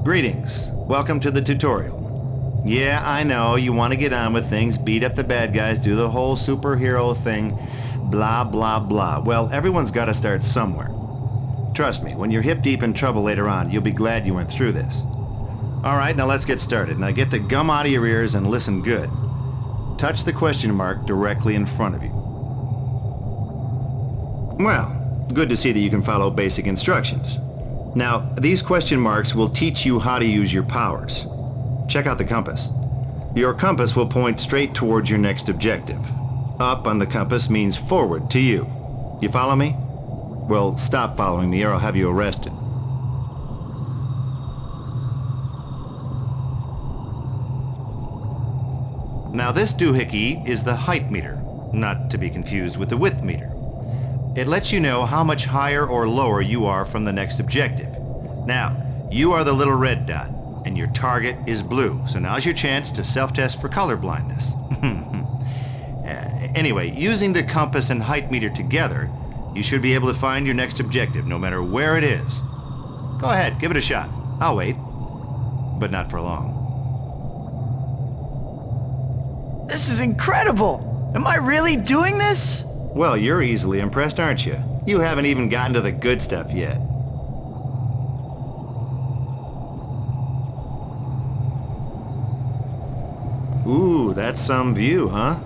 Greetings. Welcome to the tutorial. Yeah, I know, you want to get on with things, beat up the bad guys, do the whole superhero thing, blah, blah, blah. Well, everyone's got to start somewhere. Trust me, when you're hip deep in trouble later on, you'll be glad you went through this. Alright, now let's get started. Now get the gum out of your ears and listen good. Touch the question mark directly in front of you. Well, good to see that you can follow basic instructions. Now, these question marks will teach you how to use your powers. Check out the compass. Your compass will point straight towards your next objective. Up on the compass means forward to you. You follow me? Well, stop following me or I'll have you arrested. Now this doohickey is the height meter, not to be confused with the width meter. It lets you know how much higher or lower you are from the next objective. Now, you are the little red dot, and your target is blue, so now's your chance to self-test for color blindness. Anyway, using the compass and height meter together, you should be able to find your next objective, no matter where it is. Go ahead, give it a shot. I'll wait, but not for long. This is incredible! Am I really doing this? Well, you're easily impressed, aren't you? You haven't even gotten to the good stuff yet. Ooh, that's some view, huh?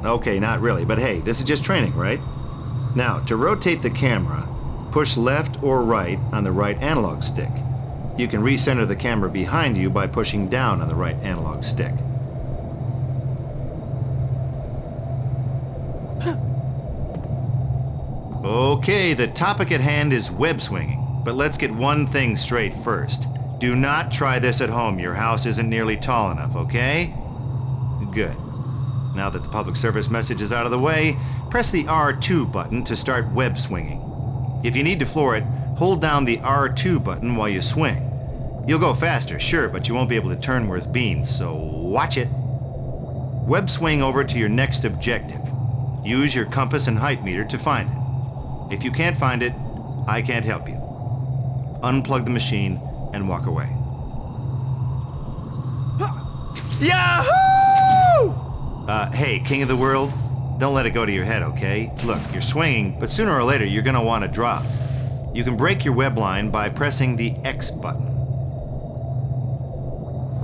Okay, not really, but hey, this is just training, right? Now, to rotate the camera, push left or right on the right analog stick. You can recenter the camera behind you by pushing down on the right analog stick. Okay, the topic at hand is web swinging, but let's get one thing straight first. Do not try this at home. Your house isn't nearly tall enough, okay? Good. Now that the public service message is out of the way, press the R2 button to start web swinging. If you need to floor it, hold down the R2 button while you swing. You'll go faster, sure, but you won't be able to turn worth beans, so watch it. Web swing over to your next objective. Use your compass and height meter to find it. If you can't find it, I can't help you. Unplug the machine and walk away. Yahoo! Hey, king of the world, don't let it go to your head, okay? Look, you're swinging, but sooner or later you're gonna want to drop. You can break your web line by pressing the X button.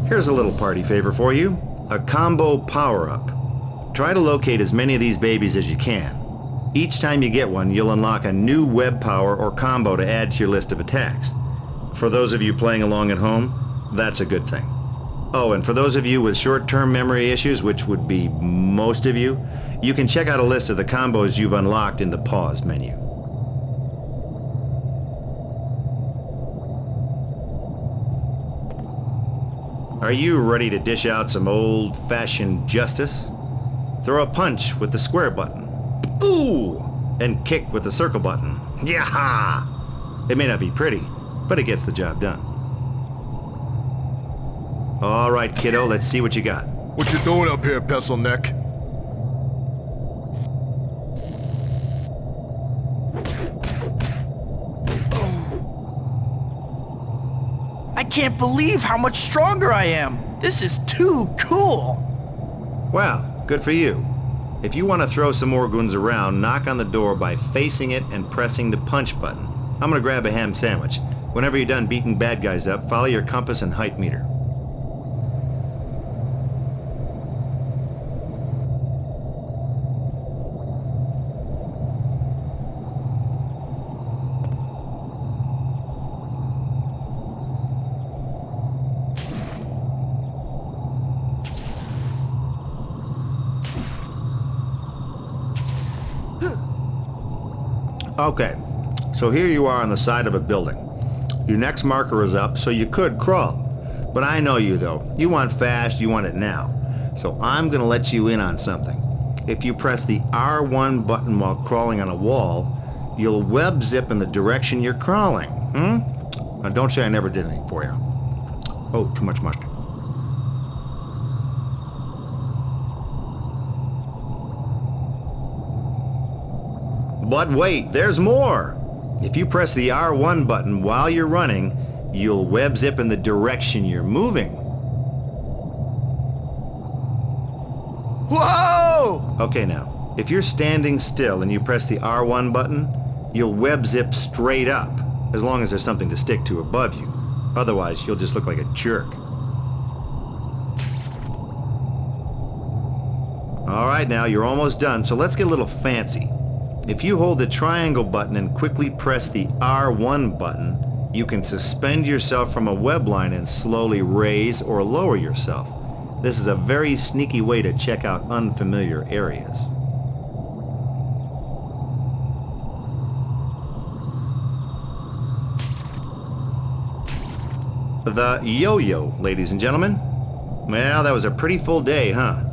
Here's a little party favor for you, a combo power-up. Try to locate as many of these babies as you can. Each time you get one, you'll unlock a new web power or combo to add to your list of attacks. For those of you playing along at home, that's a good thing. Oh, and for those of you with short-term memory issues, which would be most of you, you can check out a list of the combos you've unlocked in the pause menu. Are you ready to dish out some old-fashioned justice? Throw a punch with the square button. Ooh! And kick with the circle button. Yaha! It may not be pretty, but it gets the job done. All right, kiddo, let's see what you got. What you doing up here, pencil neck? I can't believe how much stronger I am. This is too cool. Wow, good for you. If you want to throw some more goons around, knock on the door by facing it and pressing the punch button. I'm gonna grab a ham sandwich. Whenever you're done beating bad guys up, follow your compass and height meter. Okay, so here you are on the side of a building. Your next marker is up, so you could crawl. But I know you though. You want fast, you want it now. So I'm gonna let you in on something. If you press the R1 button while crawling on a wall, you'll web zip in the direction you're crawling. Now don't say I never did anything for you. Oh, too much mustard. But wait, there's more! If you press the R1 button while you're running, you'll web zip in the direction you're moving. Whoa! Okay now, if you're standing still and you press the R1 button, you'll web zip straight up, as long as there's something to stick to above you. Otherwise, you'll just look like a jerk. Alright now, you're almost done, so let's get a little fancy. If you hold the triangle button and quickly press the R1 button, you can suspend yourself from a web line and slowly raise or lower yourself. This is a very sneaky way to check out unfamiliar areas. The yo-yo, ladies and gentlemen. Well, that was a pretty full day, huh?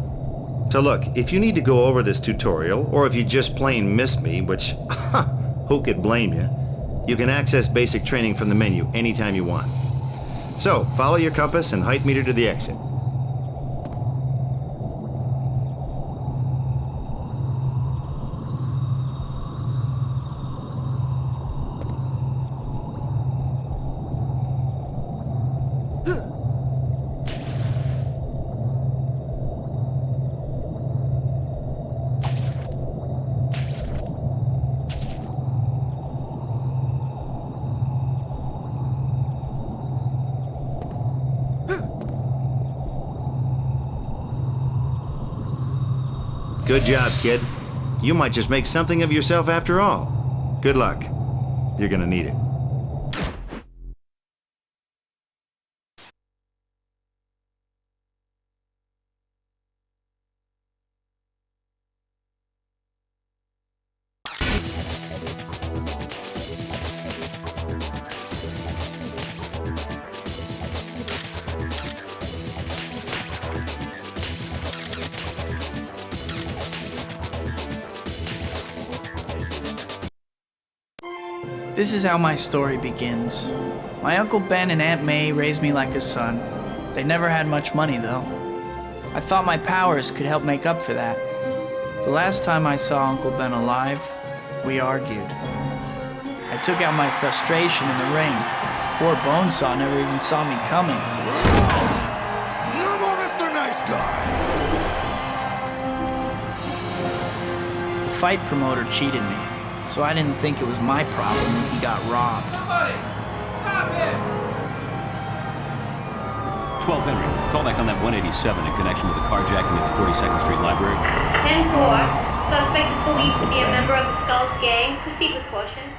So look, if you need to go over this tutorial, or if you just plain missed me, which, who could blame you, you can access basic training from the menu anytime you want. So, follow your compass and height meter to the exit. Good job, kid. You might just make something of yourself after all. Good luck. You're gonna need it. This is how my story begins. My Uncle Ben and Aunt May raised me like a son. They never had much money, though. I thought my powers could help make up for that. The last time I saw Uncle Ben alive, we argued. I took out my frustration in the ring. Poor Bonesaw never even saw me coming. Come on, Mr. Nice Guy! The fight promoter cheated me, so I didn't think it was my problem when he got robbed. Somebody! Stop him! 12 Henry, call back on that 187 in connection with the carjacking at the 42nd Street Library. 10-4. Suspect is believed to be a member of the Skulls gang. Proceed with caution.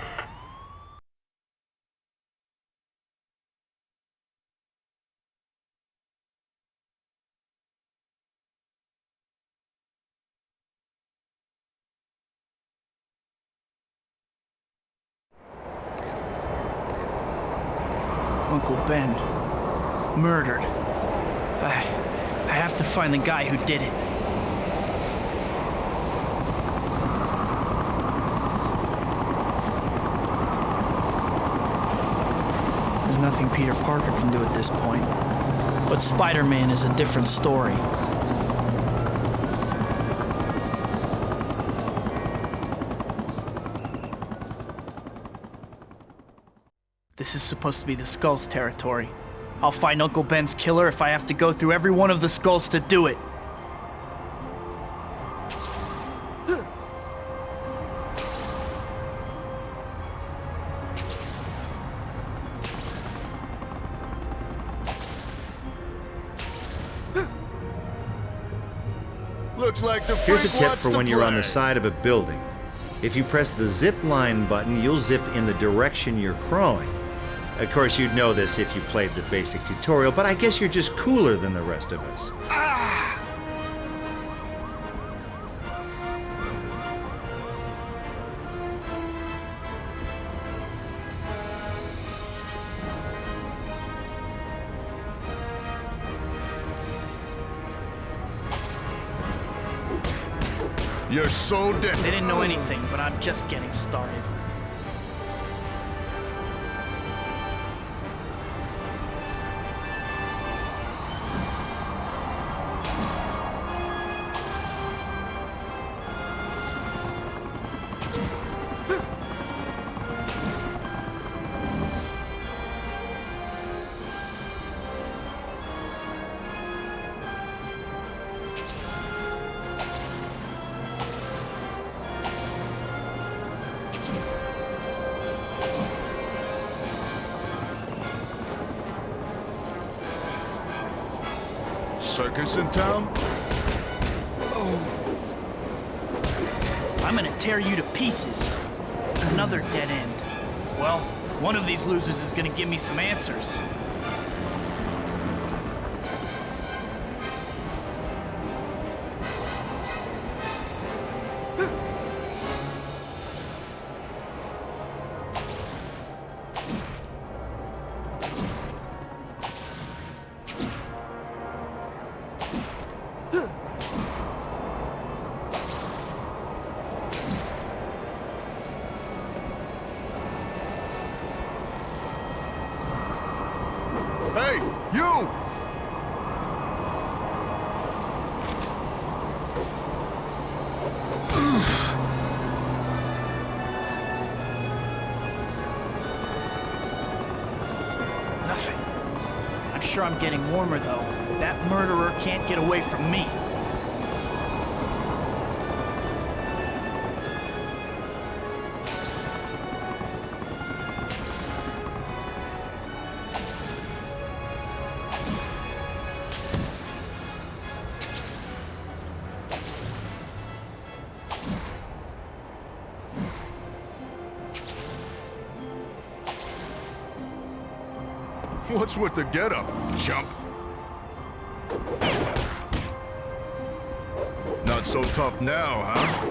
Uncle Ben. Murdered. I have to find the guy who did it. There's nothing Peter Parker can do at this point. But Spider-Man is a different story. This is supposed to be the Skulls territory. I'll find Uncle Ben's killer if I have to go through every one of the Skulls to do it. Looks like the Here's a freak tip wants for to when you're on play. the side of a building. If you press the zip line button, you'll zip in the direction you're crawling. Of course, you'd know this if you played the basic tutorial, but I guess you're just cooler than the rest of us. You're so dead. They didn't know anything, but I'm just getting started. Circus in town? I'm gonna tear you to pieces. Another dead end. Well, one of these losers is gonna give me some answers. Hey, you! Nothing. I'm sure I'm getting warmer, though. That murderer can't get away from me. What's with the getup, chump? Not so tough now, huh?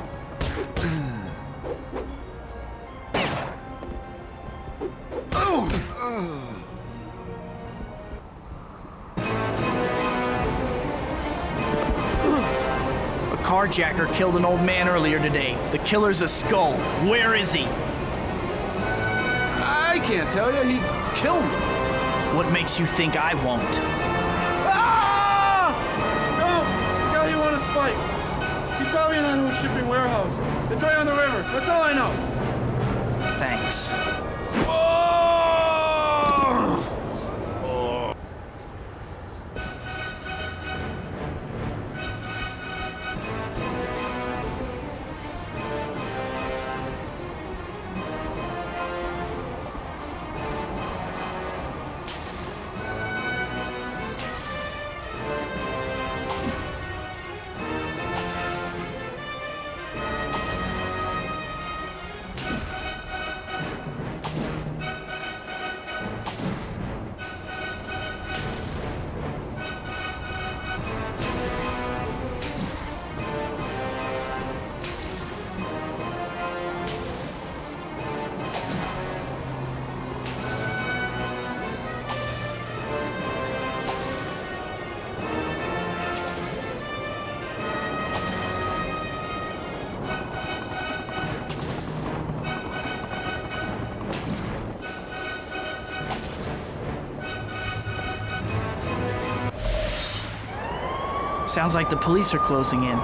A carjacker killed an old man earlier today. The killer's a skull. Where is he? I can't tell you. He killed me. What makes you think I won't? Ah! No! The guy you want to spike. He's probably in that old shipping warehouse. It's right on the river. That's all I know. Thanks. Sounds like the police are closing in.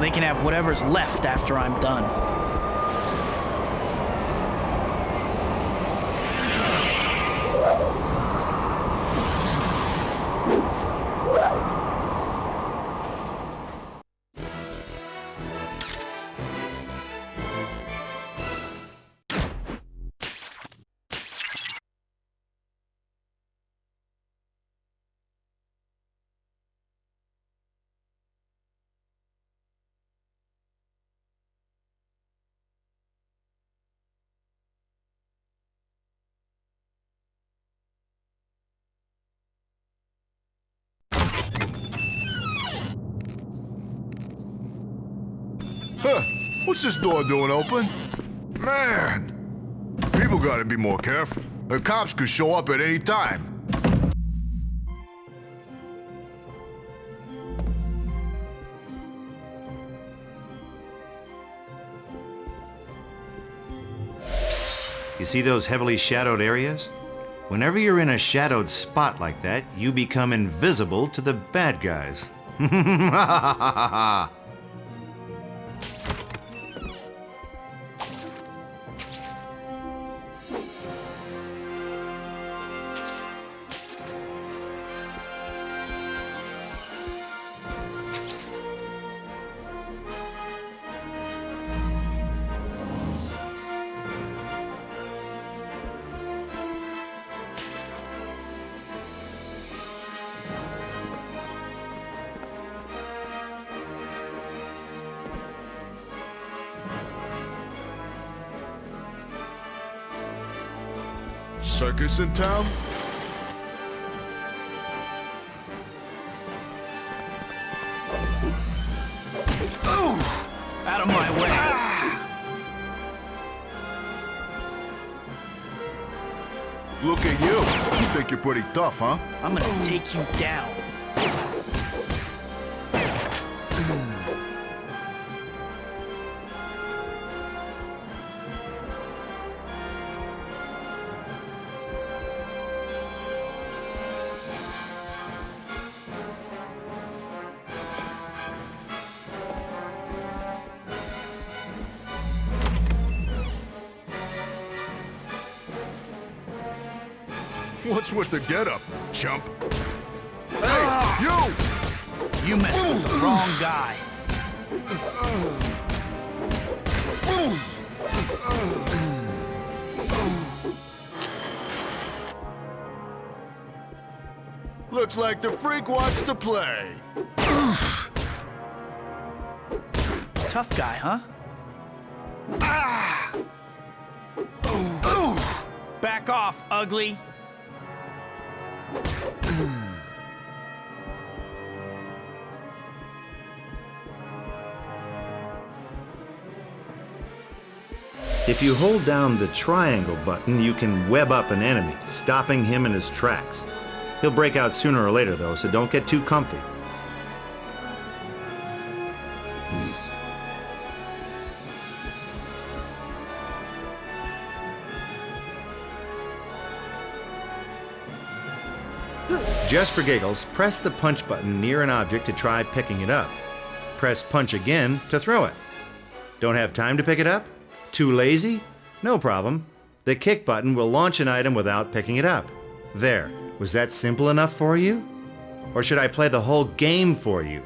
They can have whatever's left after I'm done. Huh, what's this door doing open? Man! People gotta be more careful. The cops could show up at any time. You see those heavily shadowed areas? Whenever you're in a shadowed spot like that, you become invisible to the bad guys. circus in town? Out of my way. Look at you. You think you're pretty tough, huh? I'm gonna take you down. What's with the getup, chump? Hey, you! You messed with the wrong guy. Looks like the freak wants to play. Tough guy, huh? Back off, ugly. If you hold down the triangle button, you can web up an enemy, stopping him in his tracks. He'll break out sooner or later, though, so don't get too comfy. Just for giggles, press the punch button near an object to try picking it up. Press punch again to throw it. Don't have time to pick it up? Too lazy? No problem. The kick button will launch an item without picking it up. There. Was that simple enough for you? Or should I play the whole game for you?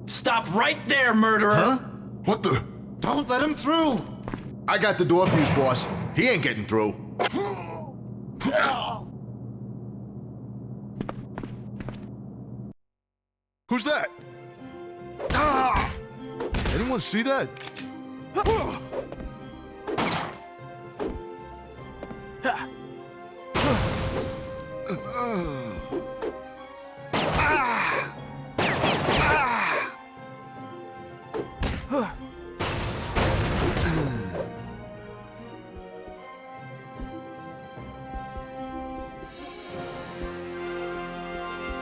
Stop right there, murderer! Huh? What the? Don't let him through! I got the door fuse, boss. He ain't getting through. Who's that? Ah! Anyone see that?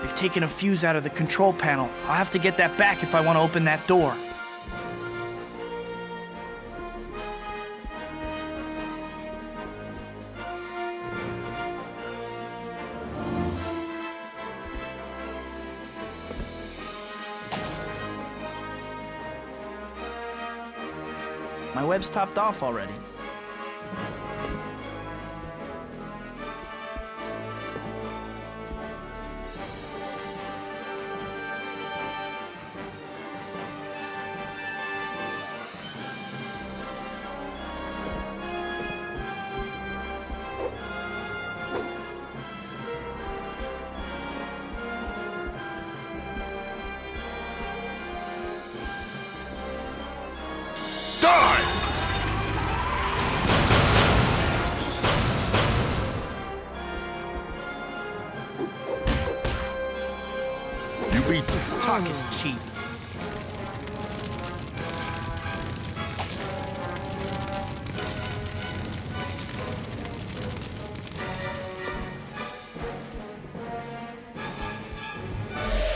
They've taken a fuse out of the control panel. I'll have to get that back if I want to open that door. My web's topped off already. Talk is cheap.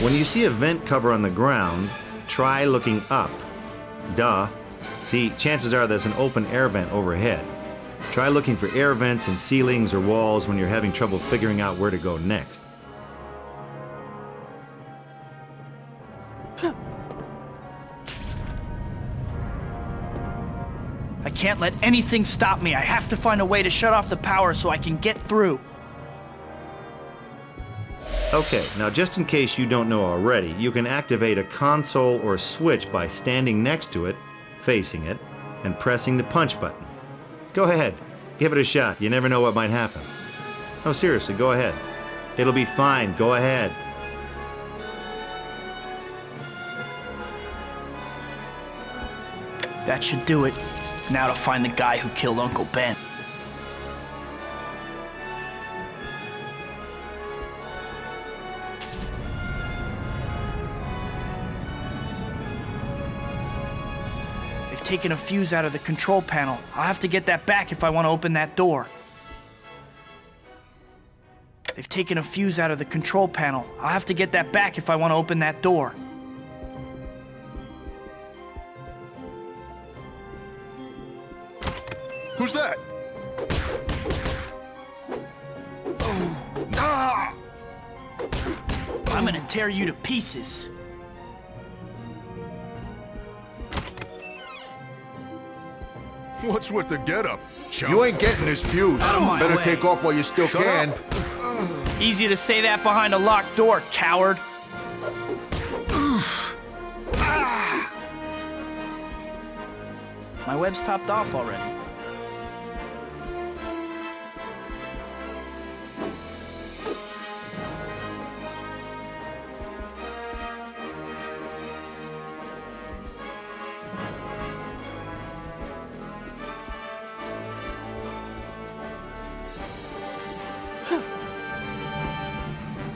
When you see a vent cover on the ground, try looking up. Duh. See, chances are there's an open air vent overhead. Try looking for air vents in ceilings or walls when you're having trouble figuring out where to go next. I can't let anything stop me. I have to find a way to shut off the power so I can get through. Okay, now just in case you don't know already, you can activate a console or switch by standing next to it, facing it, and pressing the punch button. Go ahead, give it a shot. You never know what might happen. Oh, seriously, go ahead. It'll be fine. Go ahead. That should do it. Now to find the guy who killed Uncle Ben. They've taken a fuse out of the control panel. I'll have to get that back if I want to open that door. They've taken a fuse out of the control panel. I'll have to get that back if I want to open that door. Who's that? Oh. Ah! I'm gonna tear you to pieces. What's with the getup, chump? You ain't getting this fuse. Out of my Better way. take off while you still can. Easy to say that behind a locked door, coward. My web's topped off already.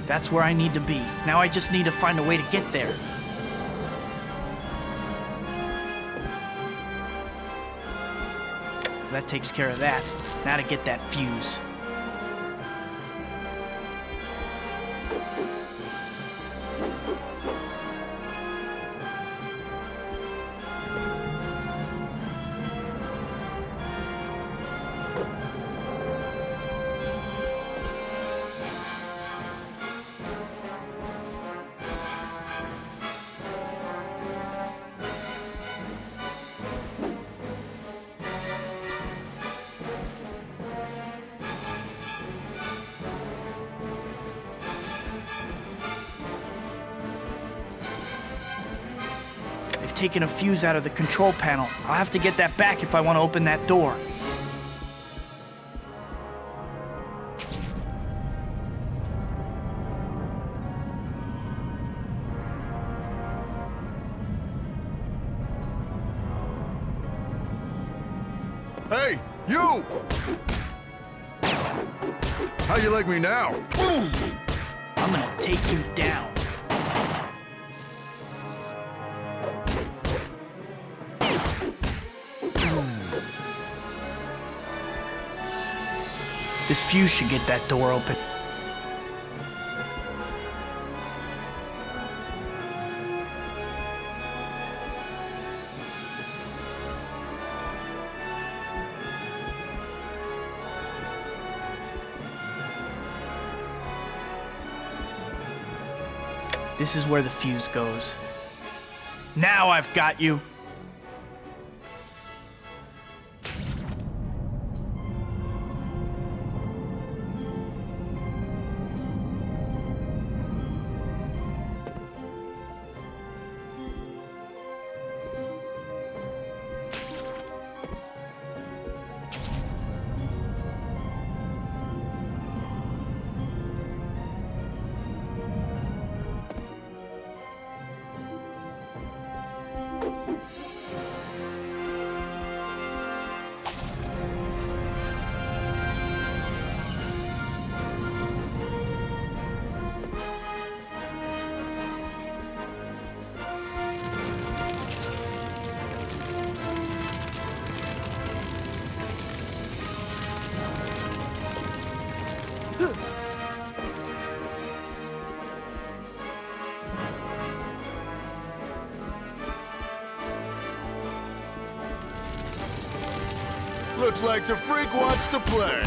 That's where I need to be. Now I just need to find a way to get there. That takes care of that. Now to get that fuse. Taken a fuse out of the control panel. I'll have to get that back if I want to open that door. Hey, you! How you like me now? Boom! I'm gonna take you down. This fuse should get that door open. This is where the fuse goes. Now I've got you. Looks like the freak wants to play.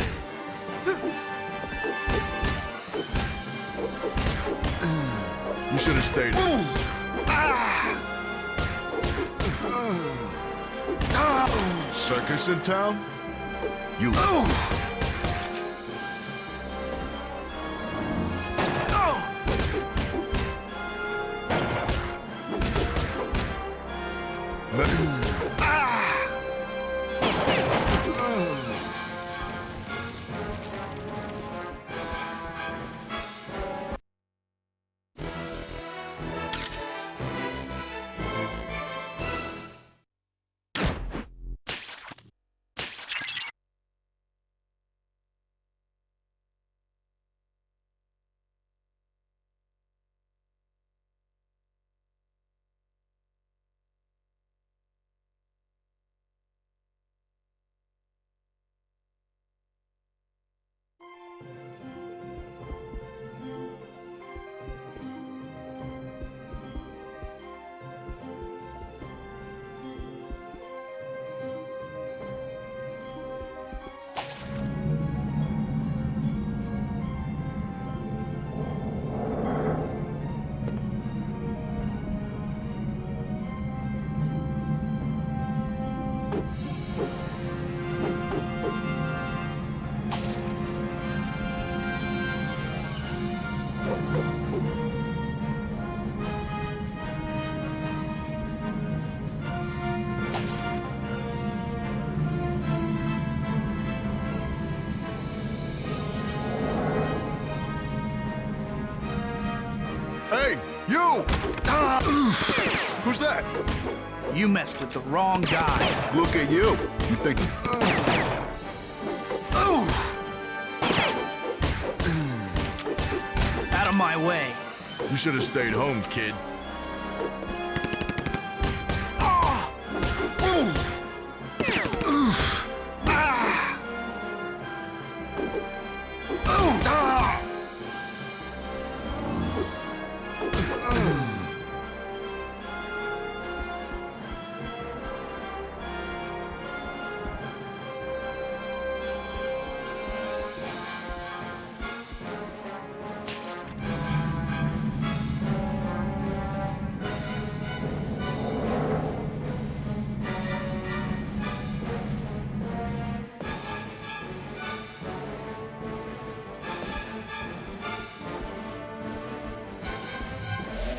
You should have stayed. Circus in town? You. Hey, you! Who's that? You messed with the wrong guy. Look at you. You think... Out of my way. You should have stayed home, kid.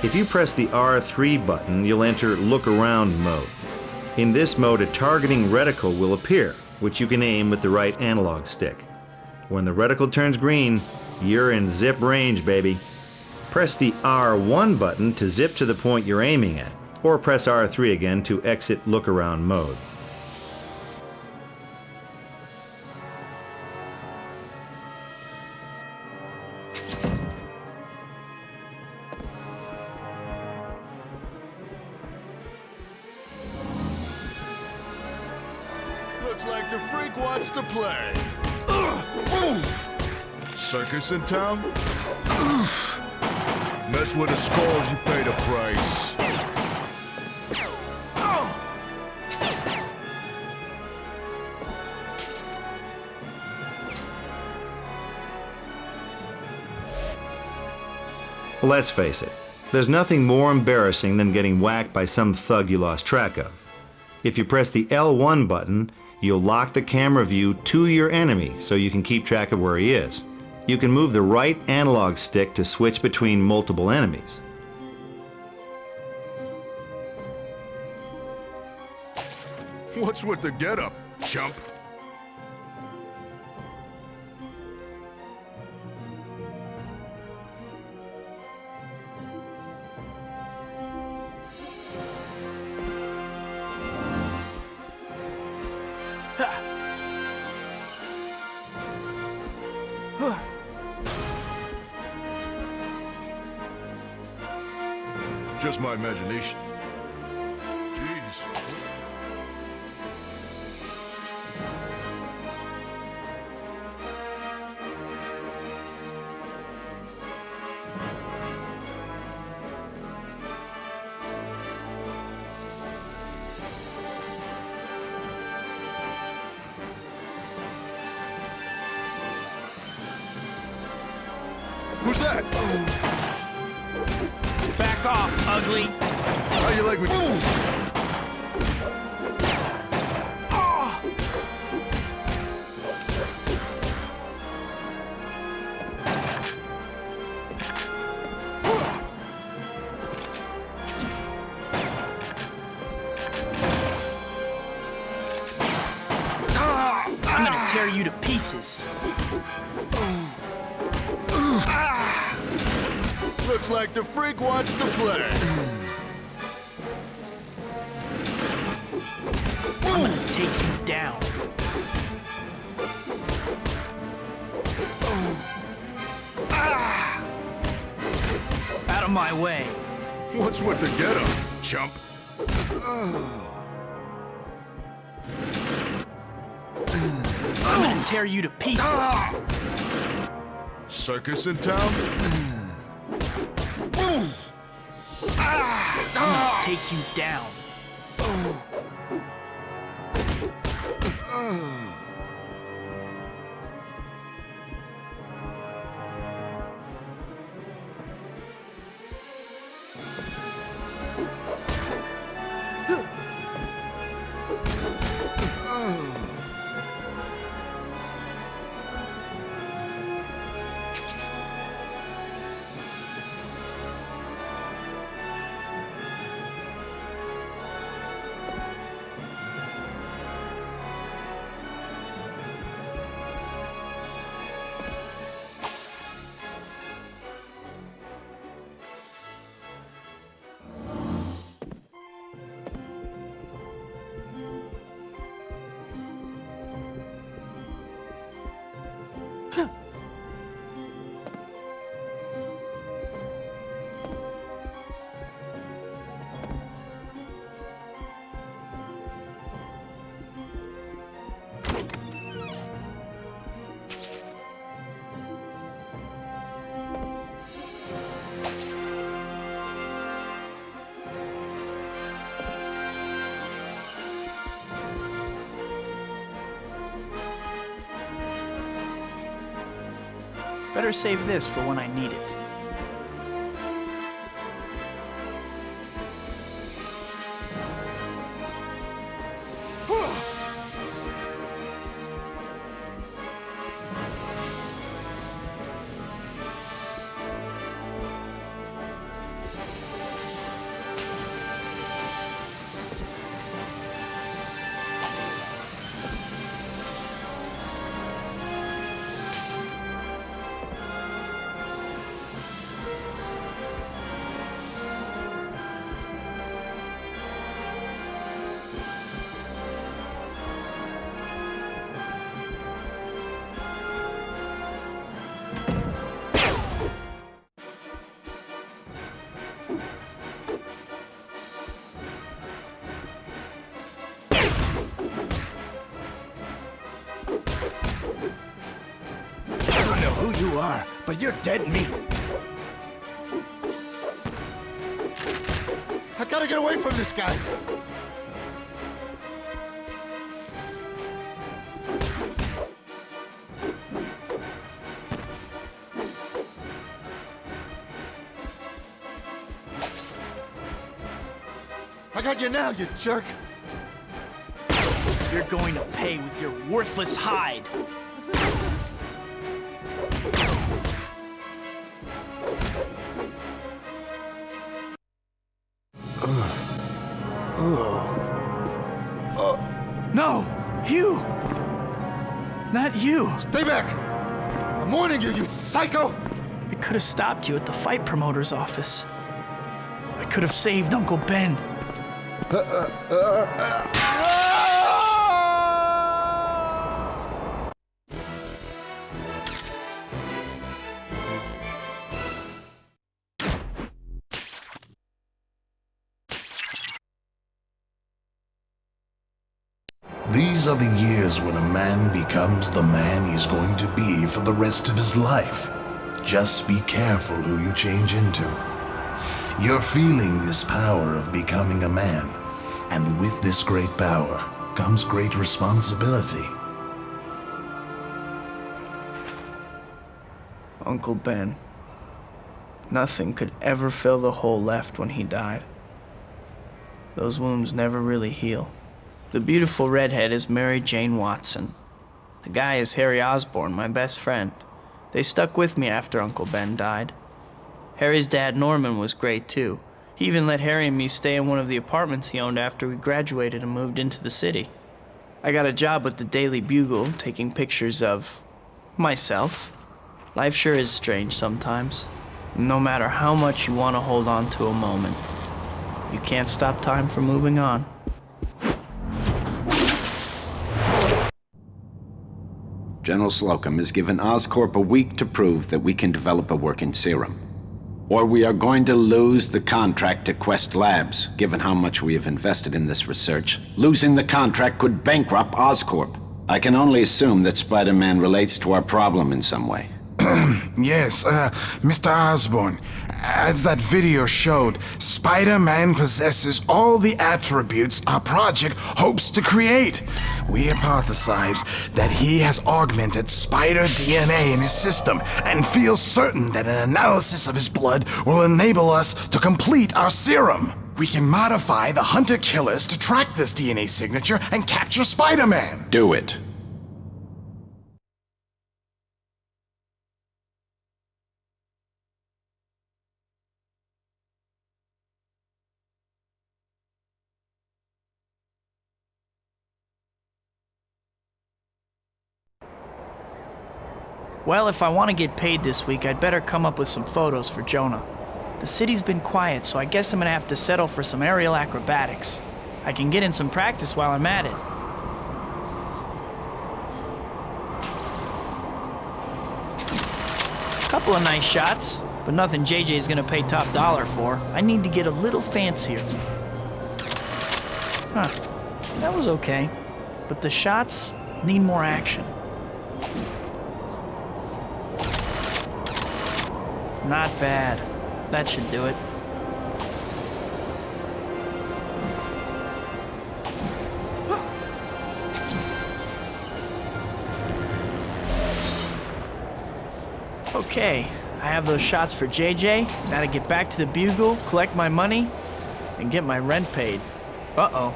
If you press the R3 button, you'll enter Look Around mode. In this mode, a targeting reticle will appear, which you can aim with the right analog stick. When the reticle turns green, you're in zip range, baby. Press the R1 button to zip to the point you're aiming at, or press R3 again to exit Look Around mode. Looks like the freak wants to play. Circus in town? Mess with the skulls, you pay the price. Let's face it, there's nothing more embarrassing than getting whacked by some thug you lost track of. If you press the L1 button, you'll lock the camera view to your enemy so you can keep track of where he is. You can move the right analog stick to switch between multiple enemies. What's with the getup, chump? Just my imagination. Jeez. Who's that? Back off, ugly. How you like me? I'm gonna tear you to pieces. Looks like the freak wants to play. I'm gonna take you down. Out of my way. What's with the get-up, chump? I'm gonna tear you to pieces. Circus in town? I'm gonna take you down. Better save this for when I need it. Who you are, but you're dead meat. I gotta get away from this guy. I got you now, you jerk. You're going to pay with your worthless hide. No! You! Not you! Stay back! I'm warning you, you psycho! I could have stopped you at the fight promoter's office. I could have saved Uncle Ben. These are the years when a man becomes the man he's going to be for the rest of his life. Just be careful who you change into. You're feeling this power of becoming a man, and with this great power comes great responsibility. Uncle Ben. Nothing could ever fill the hole left when he died. Those wounds never really heal. The beautiful redhead is Mary Jane Watson. The guy is Harry Osborn, my best friend. They stuck with me after Uncle Ben died. Harry's dad, Norman, was great too. He even let Harry and me stay in one of the apartments he owned after we graduated and moved into the city. I got a job with the Daily Bugle, taking pictures of myself. Life sure is strange sometimes. No matter how much you want to hold on to a moment, you can't stop time from moving on. General Slocum has given Oscorp a week to prove that we can develop a working serum. Or we are going to lose the contract to Quest Labs, given how much we have invested in this research. Losing the contract could bankrupt Oscorp. I can only assume that Spider-Man relates to our problem in some way. Yes, Mr. Osborn, as that video showed, Spider-Man possesses all the attributes our project hopes to create. We hypothesize that he has augmented spider DNA in his system and feel certain that an analysis of his blood will enable us to complete our serum. We can modify the hunter-killers to track this DNA signature and capture Spider-Man. Do it. Well, if I want to get paid this week, I'd better come up with some photos for Jonah. The city's been quiet, so I guess I'm gonna have to settle for some aerial acrobatics. I can get in some practice while I'm at it. Couple of nice shots, but nothing JJ's gonna pay top dollar for. I need to get a little fancier. Huh, that was okay, but the shots need more action. Not bad. That should do it. Okay, I have those shots for JJ. Gotta get back to the Bugle, collect my money, and get my rent paid. Uh-oh.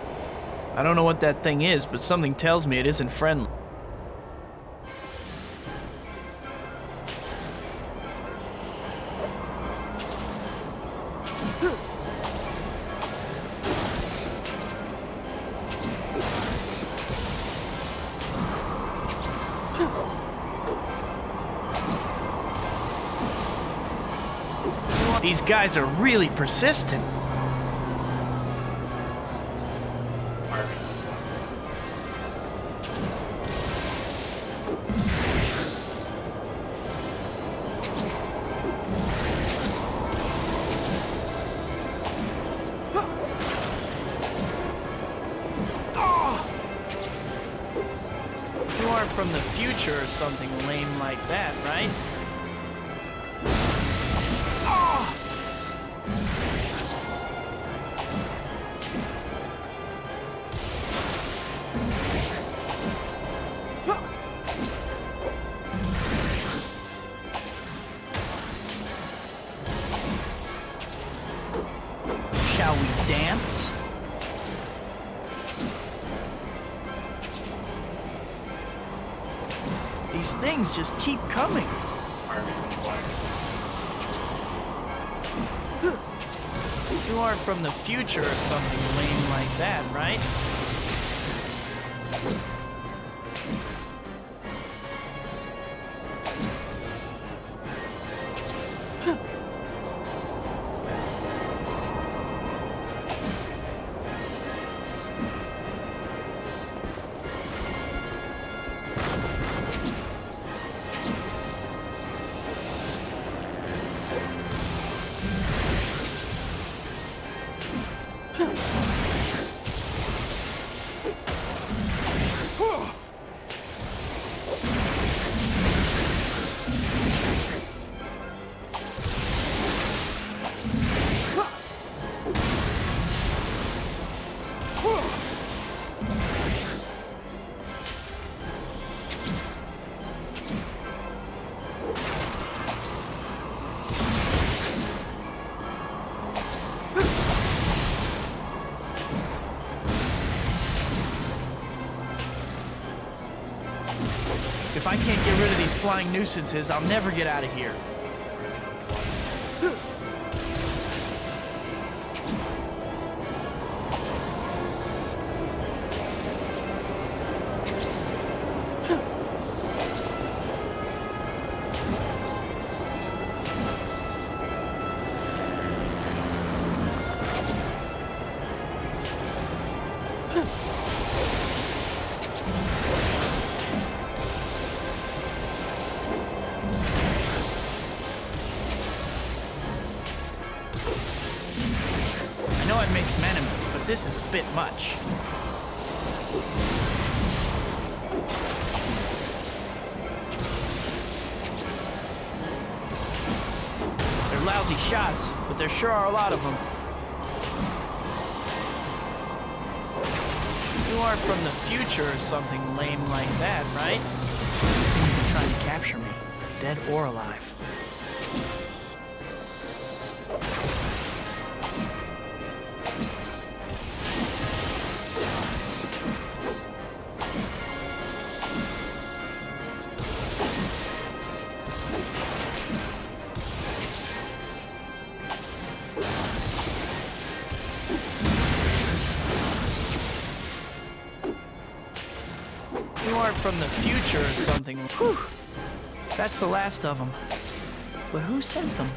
I don't know what that thing is, but something tells me it isn't friendly. These guys are really persistent. You aren't from the future or something lame like that, right? Shall we dance? These things just keep coming. You aren't from the future or something lame like that, right? If I can't get rid of these flying nuisances, I'll never get out of here. I know I've made some enemies, but this is a bit much. They're lousy shots, but there sure are a lot of them. You aren't from the future or something lame like that, right? You seem to be trying to capture me, dead or alive. You aren't from the future or something. Whew. That's the last of them. But who sent them?